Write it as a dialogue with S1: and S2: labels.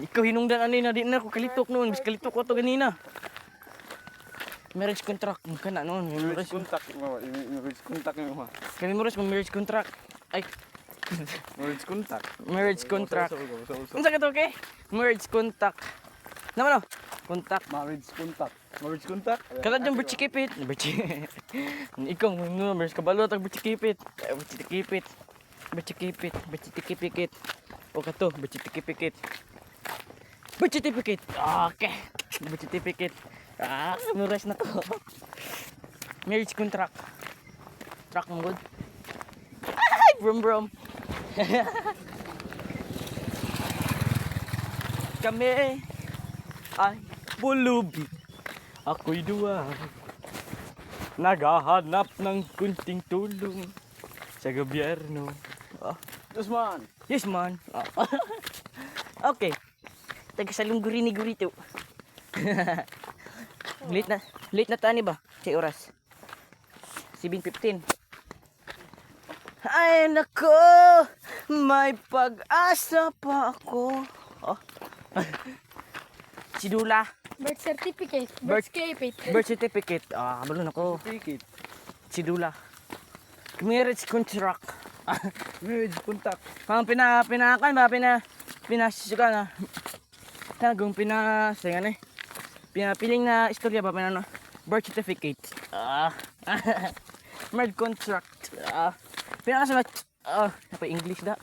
S1: Ikaw hinungdan ani na di na ko kalitok noon, bis kalitok ko to ganina. Marriage contract mo kana noon,
S2: Marriage contact mo. Marriage contact mo.
S1: Kami mo rin marriage contract. Ay,
S2: Marriage contact.
S1: marriage contract. Unsa ka to okay? Marriage contact. Naman no? Contact.
S2: Marriage contact. Marriage contact.
S1: Kala dyan berchikipit. Ikaw, no, meron kabalo tag berchikipit. Berchikipit. Berchikipit. Berchikipit. O kato, berchikipit. Berchikipit. Okay. Berchikipit. Muras na to. Marriage contract. Track mo good. Ay, brum. Kami ay pulubi. Ako'y duwa. Naghahanap ng kunting tulong sa gobyerno.
S2: Yes man.
S1: Yes man. Okay. Taga salong guri-gurito. Late na tani ba? Sa oras. 7:15. Ay nako, may pag-asa pa ako. Si Dula.
S3: Birth certificate.
S1: Birth certificate. Balon ako.
S2: Ticket.
S1: Si Dula. Marriage contract.
S2: Marriage contact.
S1: Pinakan ba? Pinasuka na. Tagong singan eh. Pinapiling na istorya ba? Birth certificate. Marriage contract. Pinakasalat. Apa English da?